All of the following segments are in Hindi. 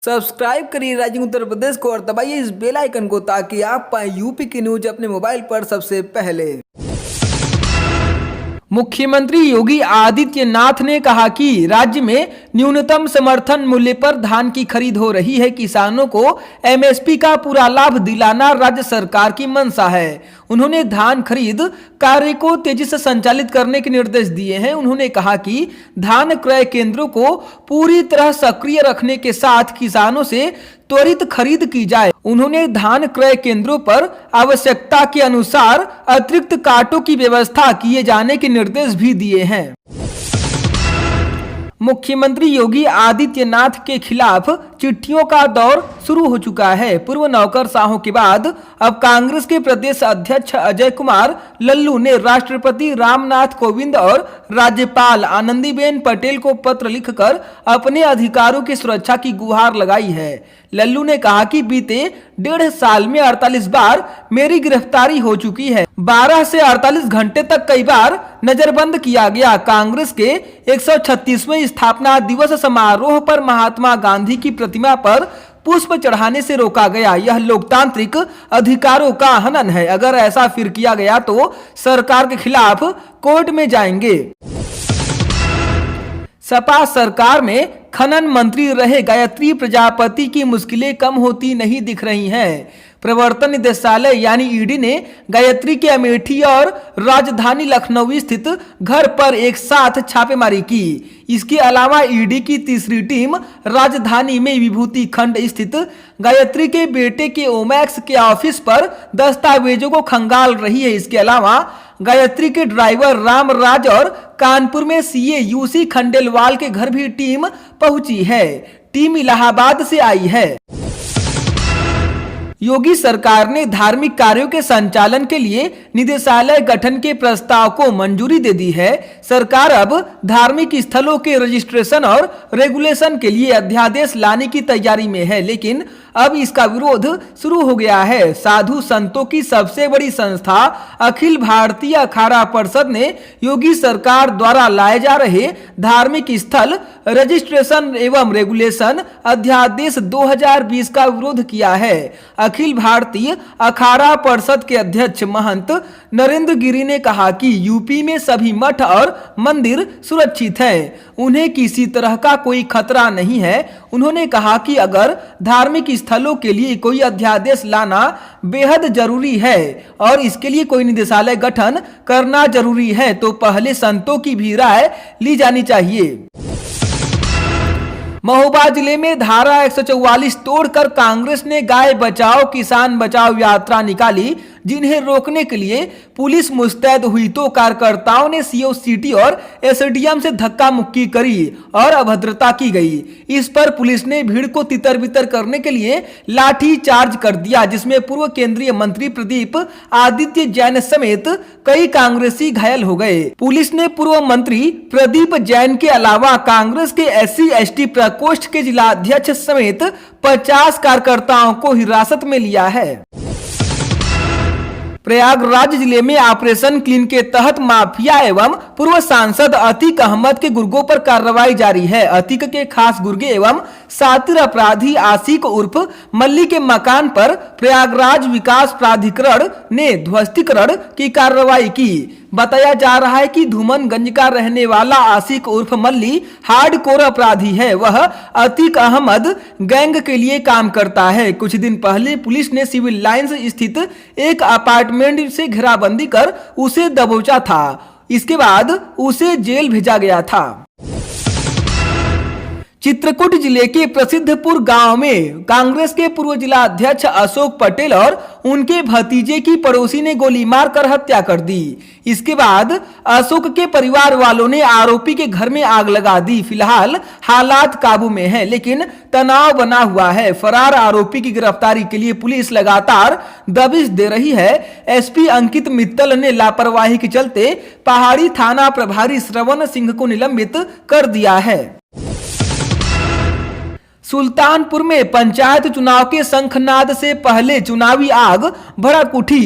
सब्सक्राइब करिए राइजिंग उत्तर प्रदेश को और दबाइए इस बेल आइकन को ताकि आप पाए यूपी की न्यूज अपने मोबाइल पर सबसे पहले। मुख्यमंत्री योगी आदित्यनाथ ने कहा कि राज्य में न्यूनतम समर्थन मूल्य पर धान की खरीद हो रही है। किसानों को एमएसपी का पूरा लाभ दिलाना राज्य सरकार की मंशा है। उन्होंने धान खरीद कार्य को तेजी से संचालित करने के निर्देश दिए हैं। उन्होंने कहा कि धान क्रय केंद्रों को पूरी तरह सक्रिय रखने के साथ किसानों से त्वरित खरीद की जाए। उन्होंने धान क्रय केंद्रों पर आवश्यकता के अनुसार अतिरिक्त कांटों की व्यवस्था किए जाने के निर्देश भी दिए हैं। मुख्यमंत्री योगी आदित्यनाथ के खिलाफ चिट्ठियों का दौर शुरू हो चुका है। पूर्व नौकरशाहों के बाद अब कांग्रेस के प्रदेश अध्यक्ष अजय कुमार लल्लू ने राष्ट्रपति रामनाथ कोविंद और राज्यपाल आनंदीबेन पटेल को पत्र लिखकर अपने अधिकारों की सुरक्षा की गुहार लगाई है। लल्लू ने कहा कि बीते 1.5 साल में 48 बार मेरी गिरफ्तारी हो चुकी है। 12 से 48 घंटे तक कई बार नजरबंद किया गया। कांग्रेस के 136वें स्थापना दिवस समारोह पर महात्मा गांधी की प्रतिमा पर पुष्प चढ़ाने से रोका गया। यह लोकतांत्रिक अधिकारों का हनन है। अगर ऐसा फिर किया गया तो सरकार के खिलाफ कोर्ट में जाएंगे। सपा सरकार में खनन मंत्री रहे गायत्री प्रजापति की मुश्किलें कम होती नहीं दिख रही हैं। प्रवर्तन निदेशालय यानी ईडी ने गायत्री के अमेठी और राजधानी लखनऊ स्थित घर पर एक साथ छापेमारी की। इसके अलावा ईडी की तीसरी टीम राजधानी में विभूति खंड स्थित गायत्री के बेटे के ओमैक्स के ऑफिस पर दस्तावेजों को खंगाल रही है। इसके अलावा गायत्री के ड्राइवर रामराज और कानपुर में सीए यूसी खंडेलवाल के घर भी टीम पहुंची है। टीम इलाहाबाद से आई है। योगी सरकार ने धार्मिक कार्यों के संचालन के लिए निदेशालय गठन के प्रस्ताव को मंजूरी दे दी है। सरकार अब धार्मिक स्थलों के रजिस्ट्रेशन और रेगुलेशन के लिए अध्यादेश लाने की तैयारी में है, लेकिन अब इसका विरोध शुरू हो गया है। साधु संतों की सबसे बड़ी संस्था अखिल भारतीय अखाड़ा परिषद ने योगी सरकार द्वारा लाए जा रहे धार्मिक स्थल रजिस्ट्रेशन एवं रेगुलेशन अध्यादेश 2020 का विरोध किया है। अखिल भारतीय अखाड़ा परिषद के अध्यक्ष महंत नरेंद्र गिरी ने कहा कि यूपी में सभी मठ और मंदिर सुरक्षित हैं, उन्हें किसी तरह का कोई खतरा नहीं है। उन्होंने कहा कि अगर धार्मिक स्थलों के लिए कोई अध्यादेश लाना बेहद जरूरी है और इसके लिए कोई निदेशालय गठन करना जरूरी है तो पहले संतों की भी राय ली जानी चाहिए। महोबा जिले में धारा 144 तोड़कर कांग्रेस ने गाय बचाओ किसान बचाओ यात्रा निकाली, जिन्हें रोकने के लिए पुलिस मुस्तैद हुई तो कार्यकर्ताओं ने सीओ सिटी और एसडीएम से धक्का मुक्की करी और अभद्रता की गई। इस पर पुलिस ने भीड़ को तितर बितर करने के लिए लाठी चार्ज कर दिया, जिसमें पूर्व केंद्रीय मंत्री प्रदीप आदित्य जैन समेत कई कांग्रेसी घायल हो गए। पुलिस ने पूर्व मंत्री प्रदीप जैन के अलावा कांग्रेस के SC/ST प्रकोष्ठ के जिला अध्यक्ष समेत 50 कार्यकर्ताओं को हिरासत में लिया है। प्रयागराज जिले में ऑपरेशन क्लीन के तहत माफिया एवं पूर्व सांसद अतीक अहमद के गुर्गों पर कार्रवाई जारी है। अतीक के खास गुर्गे एवं सातिर अपराधी आशिक उर्फ मल्ली के मकान पर प्रयागराज विकास प्राधिकरण ने ध्वस्तीकरण की कार्रवाई की। बताया जा रहा है कि धूमनगंज का रहने वाला आशिक उर्फ मल्ली हार्डकोर अपराधी है। वह अतीक अहमद गैंग के लिए काम करता है। कुछ दिन पहले पुलिस ने सिविल लाइंस स्थित एक अपार्टमेंट से घेराबंदी कर उसे दबोचा था। इसके बाद उसे जेल भेजा गया था। चित्रकूट जिले के प्रसिद्धपुर गांव में कांग्रेस के पूर्व जिला अध्यक्ष अशोक पटेल और उनके भतीजे की पड़ोसी ने गोली मारकर हत्या कर दी। इसके बाद अशोक के परिवार वालों ने आरोपी के घर में आग लगा दी। फिलहाल हालात काबू में है, लेकिन तनाव बना हुआ है। फरार आरोपी की गिरफ्तारी के लिए पुलिस लगातार दबिश दे रही है। एसपी अंकित मित्तल ने लापरवाही के चलते पहाड़ी थाना प्रभारी श्रवण सिंह को निलंबित कर दिया है। सुल्तानपुर में पंचायत चुनाव के शंखनाद से पहले चुनावी आग भड़क उठी।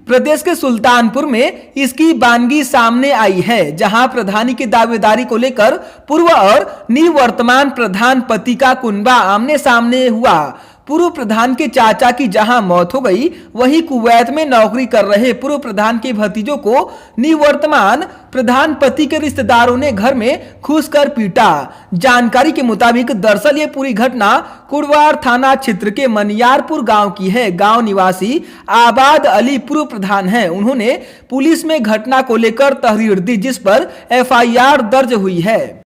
प्रदेश के सुल्तानपुर में इसकी बानगी सामने आई है, जहां प्रधानी की दावेदारी को लेकर पूर्व और निवर्तमान प्रधान पति का कुनबा आमने सामने हुआ। पूर्व प्रधान के चाचा की जहां मौत हो गई, वहीं कुवैत में नौकरी कर रहे पूर्व प्रधान के भतीजों को निवर्तमान प्रधान पति के रिश्तेदारों ने घर में घुसकर पीटा। जानकारी के मुताबिक दरअसल ये पूरी घटना कुड़वार थाना क्षेत्र के मनियारपुर गांव की है। गांव निवासी आबाद अली पूर्व प्रधान हैं। उन्होंने पुलिस में घटना को लेकर तहरीर दी, जिस पर FIR दर्ज हुई है।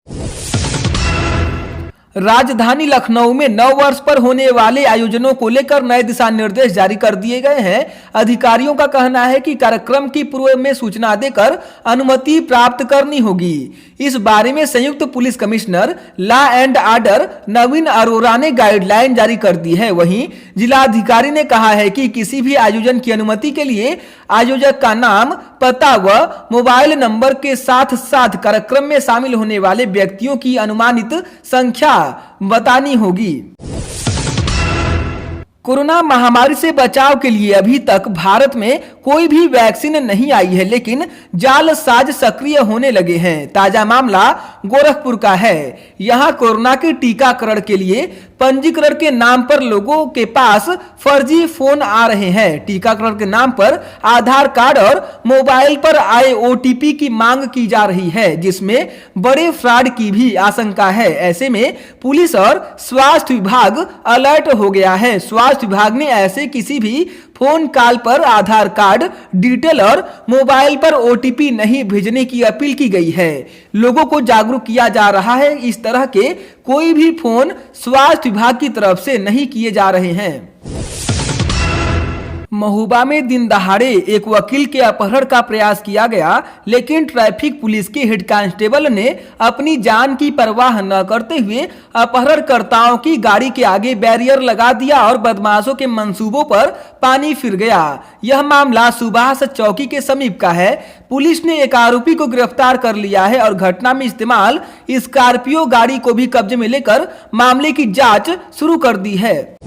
राजधानी लखनऊ में नव वर्ष पर होने वाले आयोजनों को लेकर नए दिशा निर्देश जारी कर दिए गए हैं। अधिकारियों का कहना है कि कार्यक्रम की पूर्व में सूचना देकर अनुमति प्राप्त करनी होगी। इस बारे में संयुक्त police commissioner law and order Naveen Arora ने गाइडलाइन जारी कर दी है। वहीं जिलाधिकारी ने कहा है कि किसी भी आयोजन की अनुमति के लिए आयोजक का नाम, पता व मोबाइल नंबर के साथ साथ कार्यक्रम में शामिल होने वाले व्यक्तियों की अनुमानित संख्या बतानी होगी। कोरोना महामारी से बचाव के लिए अभी तक भारत में कोई भी वैक्सीन नहीं आई है, लेकिन जालसाज सक्रिय होने लगे हैं। ताजा मामला गोरखपुर का है। यहां कोरोना के टीकाकरण के लिए पंजीकरण के नाम पर लोगों के पास फर्जी फोन आ रहे हैं। टीकाकरण के नाम पर आधार कार्ड और मोबाइल पर आए OTP की मांग की जा रही है, जिसमें बड़े फ्रॉड की भी आशंका है। ऐसे में पुलिस और स्वास्थ्य विभाग अलर्ट हो गया है। स्वास्थ्य विभाग ने ऐसे किसी भी फोन कॉल पर आधार कार्ड डिटेल और मोबाइल पर OTP नहीं भेजने की अपील की गई है। लोगों को जागरूक किया जा रहा है। इस तरह के कोई भी फोन स्वास्थ्य विभाग की तरफ से नहीं किए जा रहे हैं। महोबा में दिन दहाड़े एक वकील के अपहरण का प्रयास किया गया, लेकिन ट्रैफिक पुलिस के हेड कांस्टेबल ने अपनी जान की परवाह न करते हुए अपहरणकर्ताओं की गाड़ी के आगे बैरियर लगा दिया और बदमाशों के मंसूबों पर पानी फिर गया। यह मामला सुभाष चौकी के समीप का है। पुलिस ने एक आरोपी को गिरफ्तार कर लिया है और घटना में इस्तेमाल स्कॉर्पियो गाड़ी को भी कब्जे में लेकर मामले की जांच शुरू कर दी है।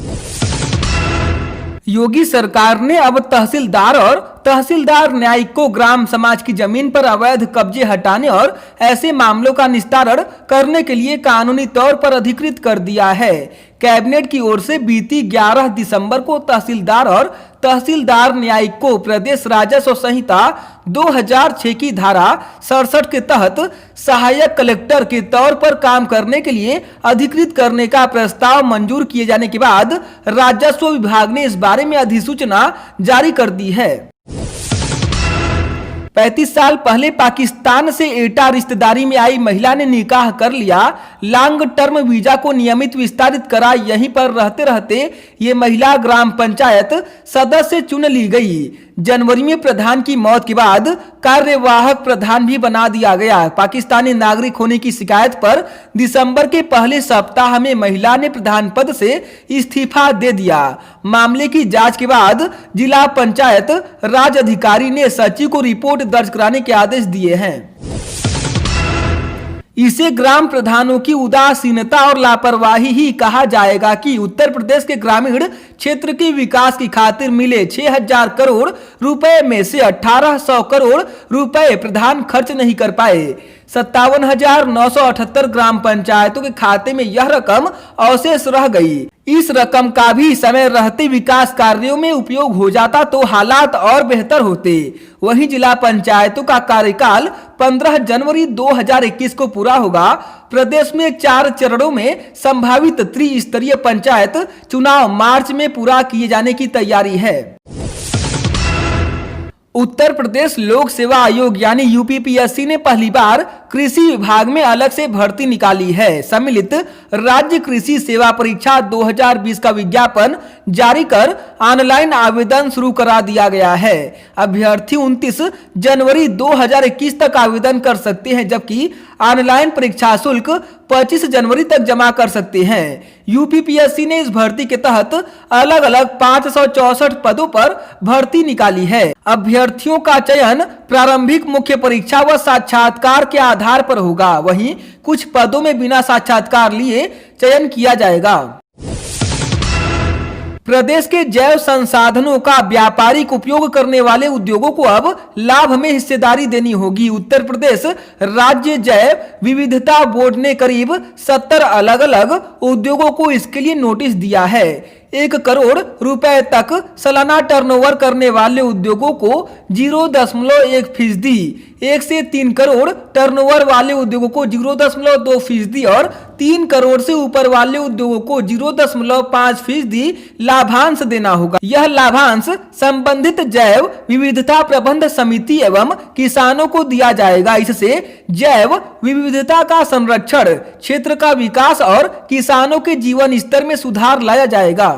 योगी सरकार ने अब तहसीलदार और तहसीलदार न्यायिक को ग्राम समाज की जमीन पर अवैध कब्जे हटाने और ऐसे मामलों का निस्तारण करने के लिए कानूनी तौर पर अधिकृत कर दिया है। कैबिनेट की ओर से बीती 11 दिसंबर को तहसीलदार और तहसीलदार न्यायिक को प्रदेश राजस्व संहिता 2006 की धारा 67 के तहत सहायक कलेक्टर के तौर पर काम करने के लिए अधिकृत करने का प्रस्ताव मंजूर किए जाने के बाद राजस्व विभाग ने इस बारे में अधिसूचना जारी कर दी है। 35 साल पहले पाकिस्तान से एटा रिश्तेदारी में आई महिला ने निकाह कर लिया। लॉन्ग टर्म वीजा को नियमित विस्तारित करा। यहीं पर रहते रहते ये महिला ग्राम पंचायत सदस्य चुन ली गई। जनवरी में प्रधान की मौत के बाद कार्यवाहक प्रधान भी बना दिया गया। पाकिस्तानी नागरिक होने की शिकायत पर दिसंबर के पहले सप्ताह में महिला ने प्रधान पद से इस्तीफा दे दिया। मामले की जांच के बाद जिला पंचायत राज अधिकारी ने सचिव को रिपोर्ट दर्ज कराने के आदेश दिए हैं। इसे ग्राम प्रधानों की उदासीनता और लापरवाही ही कहा जाएगा कि उत्तर प्रदेश के ग्रामीण क्षेत्र के विकास की खातिर मिले 6000 करोड़ रुपए में से 1800 करोड़ रुपए प्रधान खर्च नहीं कर पाए। 57,978 ग्राम पंचायतों के खाते में यह रकम अवशेष रह गई। इस रकम का भी समय रहते विकास कार्यों में उपयोग हो जाता तो हालात और बेहतर होते। वहीं जिला पंचायतों का कार्यकाल 15 जनवरी 2021 को पूरा होगा। प्रदेश में 4 चरणों में संभावित त्रिस्तरीय पंचायत चुनाव मार्च में पूरा किए जाने की तैयारी है। उत्तर प्रदेश लोक सेवा आयोग यानी UPPSC ने पहली बार कृषि विभाग में अलग से भर्ती निकाली है। सम्मिलित राज्य कृषि सेवा परीक्षा 2020 का विज्ञापन जारी कर ऑनलाइन आवेदन शुरू करा दिया गया है। अभ्यर्थी 29 जनवरी 2021 तक आवेदन कर सकते हैं, जबकि ऑनलाइन परीक्षा शुल्क 25 जनवरी तक जमा कर सकते हैं। UPPSC ने इस भर्ती के तहत अलग अलग 564 पदों पर भर्ती निकाली है। अभ्यर्थियों का चयन प्रारंभिक मुख्य परीक्षा व साक्षात्कार के आधार पर होगा। वहीं कुछ पदों में बिना साक्षात्कार लिए चयन किया जाएगा। प्रदेश के जैव संसाधनों का व्यापारिक उपयोग करने वाले उद्योगों को अब लाभ में हिस्सेदारी देनी होगी। उत्तर प्रदेश राज्य जैव विविधता बोर्ड ने करीब 70 अलग अलग उद्योगों को इसके लिए नोटिस दिया है। 1 करोड़ रुपए तक सालाना टर्नओवर करने वाले उद्योगों को 0.1%, 1 से 3 करोड़ टर्नओवर वाले उद्योगों को 0.2% और 3 करोड़ से ऊपर वाले उद्योगों को 0.5% लाभांश देना होगा। यह लाभांश संबंधित जैव विविधता प्रबंध समिति एवं किसानों को दिया जाएगा। इससे जैव विविधता का संरक्षण, क्षेत्र का विकास और किसानों के जीवन स्तर में सुधार लाया जाएगा।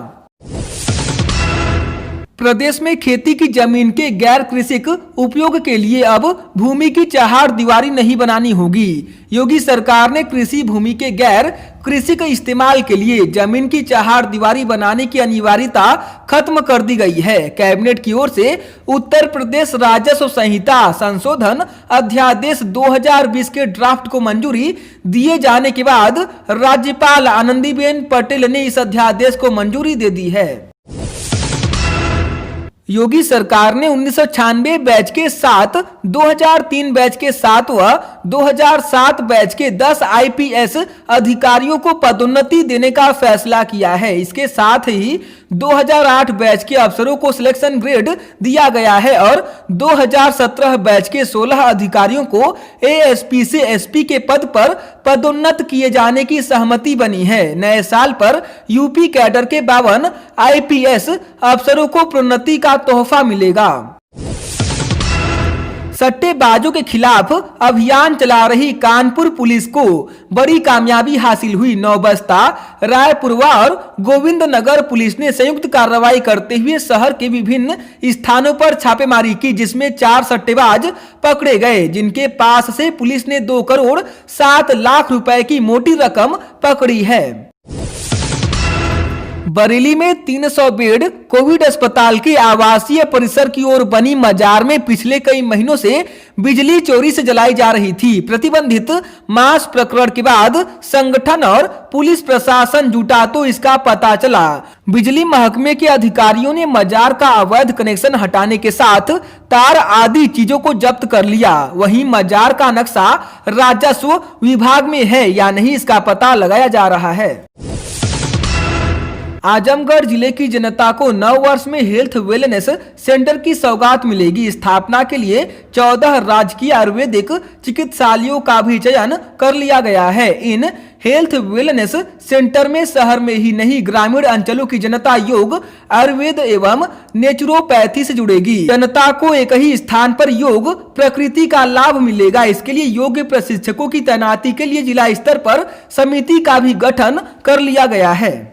प्रदेश में खेती की जमीन के गैर कृषिक उपयोग के लिए अब भूमि की चहार दीवारी नहीं बनानी होगी। योगी सरकार ने कृषि भूमि के गैर कृषिक इस्तेमाल के लिए जमीन की चहार दीवारी बनाने की अनिवार्यता खत्म कर दी गई है। कैबिनेट की ओर से उत्तर प्रदेश राजस्व संहिता संशोधन अध्यादेश 2020 के ड्राफ्ट को मंजूरी दिए जाने के बाद राज्यपाल आनंदीबेन पटेल ने इस अध्यादेश को मंजूरी दे दी है। योगी सरकार ने 1996 बैच के 7, 2003 बैच के 7 व 2007 बैच के 10 आईपीएस अधिकारियों को पदोन्नति देने का फैसला किया है। इसके साथ ही 2008 बैच के अफसरों को सिलेक्शन ग्रेड दिया गया है और 2017 बैच के 16 अधिकारियों को एएसपी से एसपी के पद पर पदोन्नत किए जाने की सहमति बनी है। नए साल पर यूपी कैडर के 52 आईपीएस अफसरों को प्रोन्नति का तोहफा मिलेगा। सट्टेबाजों के खिलाफ अभियान चला रही कानपुर पुलिस को बड़ी कामयाबी हासिल हुई। नौबस्ता, रायपुरवा और गोविंद नगर पुलिस ने संयुक्त कार्रवाई करते हुए शहर के विभिन्न स्थानों पर छापेमारी की, जिसमें 4 सट्टेबाज पकड़े गए, जिनके पास से पुलिस ने 2 करोड़ 7 लाख रुपए की मोटी रकम पकड़ी है। बरेली में 300 बेड कोविड अस्पताल के आवासीय परिसर की ओर बनी मजार में पिछले कई महीनों से बिजली चोरी से जलाई जा रही थी। प्रतिबंधित मास प्रकरण के बाद संगठन और पुलिस प्रशासन जुटा तो इसका पता चला। बिजली महकमे के अधिकारियों ने मजार का अवैध कनेक्शन हटाने के साथ तार आदि चीजों को जब्त कर लिया। वहीं मजार का नक्शा राजस्व विभाग में है या नहीं, इसका पता लगाया जा रहा है। आजमगढ़ जिले की जनता को नव वर्ष में हेल्थ वेलनेस सेंटर की सौगात मिलेगी। स्थापना के लिए 14 राजकीय आयुर्वेदिक चिकित्सालयों का भी चयन कर लिया गया है। इन हेल्थ वेलनेस सेंटर में शहर में ही नहीं, ग्रामीण अंचलों की जनता योग, आयुर्वेद एवं नेचुरोपैथी से जुड़ेगी। जनता को एक ही स्थान पर योग प्रकृति का लाभ मिलेगा। इसके लिए योग्य प्रशिक्षकों की तैनाती के लिए जिला स्तर पर समिति का भी गठन कर लिया गया है।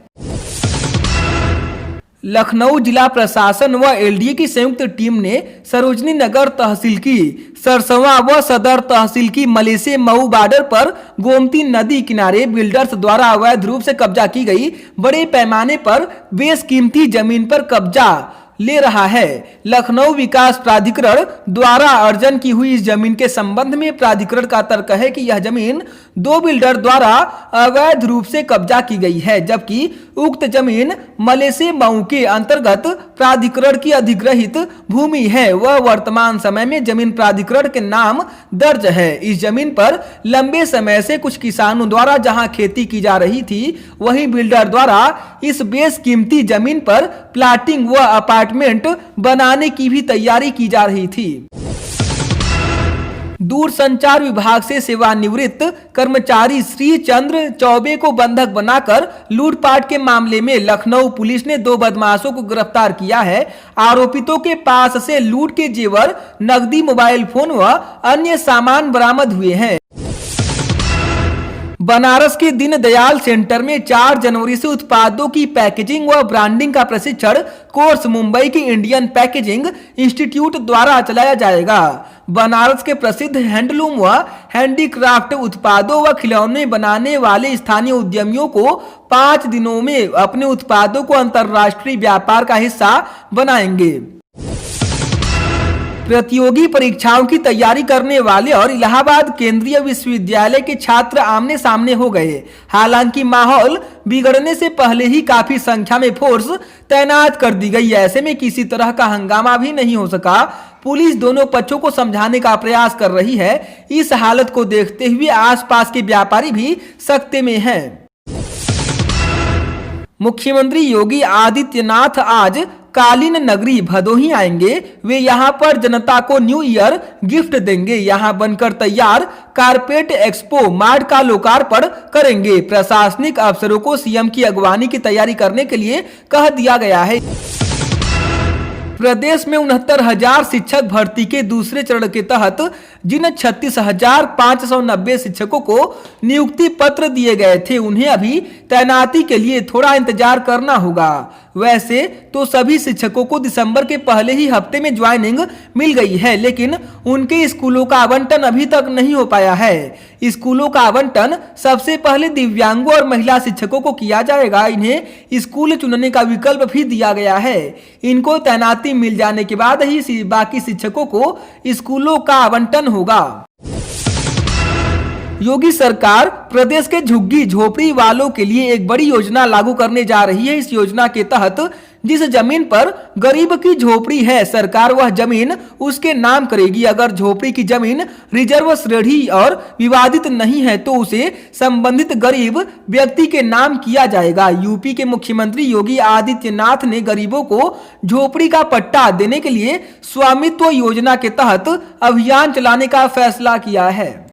लखनऊ जिला प्रशासन व एलडीए की संयुक्त टीम ने सरोजनी नगर तहसील की सरसवा व सदर तहसील की मलेसे मऊ बॉर्डर पर गोमती नदी किनारे बिल्डर्स द्वारा अवैध रूप से कब्जा की गई बड़े पैमाने पर बेशकीमती जमीन पर कब्जा ले रहा है। लखनऊ विकास प्राधिकरण द्वारा अर्जन की हुई इस जमीन के संबंध में प्राधिकरण का तर्क है कि यह जमीन 2 बिल्डर द्वारा अवैध रूप से कब्जा की गई है, जबकि उक्त जमीन मलेसे मऊ के अंतर्गत प्राधिकरण की अधिग्रहित भूमि है। वह वर्तमान समय में जमीन प्राधिकरण के नाम दर्ज है। इस जमीन पर लंबे समय से कुछ किसानों द्वारा जहां खेती की जा रही थी, वहीं बिल्डर द्वारा इस बेशकीमती जमीन पर प्लाटिंग व अपार्टमेंट बनाने की भी तैयारी की जा रही थी। दूरसंचार विभाग से सेवानिवृत्त कर्मचारी श्री चंद्र चौबे को बंधक बनाकर लूटपाट के मामले में लखनऊ पुलिस ने 2 बदमाशों को गिरफ्तार किया है। आरोपितों के पास से लूट के जेवर, नकदी, मोबाइल फोन व अन्य सामान बरामद हुए हैं। बनारस के दीनदयाल सेंटर में 4 जनवरी से उत्पादों की पैकेजिंग व ब्रांडिंग का प्रशिक्षण कोर्स मुंबई की इंडियन पैकेजिंग इंस्टीट्यूट द्वारा चलाया जाएगा। बनारस के प्रसिद्ध हैंडलूम व हैंडीक्राफ्ट उत्पादों व खिलौने बनाने वाले स्थानीय उद्यमियों को 5 दिनों में अपने उत्पादों को अंतर्राष्ट्रीय व्यापार का हिस्सा बनाएंगे। प्रतियोगी परीक्षाओं की तैयारी करने वाले और इलाहाबाद केंद्रीय विश्वविद्यालय के छात्र आमने सामने हो गए। हालांकि माहौल बिगड़ने से पहले ही काफी संख्या में फोर्स तैनात कर दी गई। ऐसे में किसी तरह का हंगामा भी नहीं हो सका। पुलिस दोनों पक्षों को समझाने का प्रयास कर रही है। इस हालत को देखते हुए आसपास के व्यापारी भी सकते में हैं। मुख्यमंत्री योगी आदित्यनाथ आज कालीन नगरी भदोही आएंगे। वे यहां पर जनता को न्यू ईयर गिफ्ट देंगे। यहां बनकर तैयार कारपेट एक्सपो मार्ट का लोकार्पण करेंगे। प्रशासनिक अफसरों को सीएम की अगवानी की तैयारी करने के लिए कह दिया गया है। प्रदेश में 69,000 शिक्षक भर्ती के दूसरे चरण के तहत जिन 36,590 शिक्षकों को नियुक्ति पत्र दिए गए थे, उन्हें अभी तैनाती के लिए थोड़ा इंतजार करना होगा। वैसे तो सभी शिक्षकों को दिसंबर के पहले ही हफ्ते में ज्वाइनिंग मिल गई है, लेकिन उनके स्कूलों का आवंटन अभी तक नहीं हो पाया है। स्कूलों का आवंटन सबसे पहले दिव्यांगों और महिला शिक्षकों को किया जाएगा। इन्हें स्कूल चुनने का विकल्प भी दिया गया है। इनको तैनाती मिल जाने के बाद ही बाकी शिक्षकों को स्कूलों का आवंटन होगा। योगी सरकार प्रदेश के झुग्गी झोपड़ी वालों के लिए एक बड़ी योजना लागू करने जा रही है। इस योजना के तहत जिस जमीन पर गरीब की झोपड़ी है, सरकार वह जमीन उसके नाम करेगी। अगर झोपड़ी की जमीन रिजर्व श्रेणी और विवादित नहीं है तो उसे संबंधित गरीब व्यक्ति के नाम किया जाएगा। यूपी के मुख्यमंत्री योगी आदित्यनाथ ने गरीबों को झोपड़ी का पट्टा देने के लिए स्वामित्व योजना के तहत अभियान चलाने का फैसला किया है।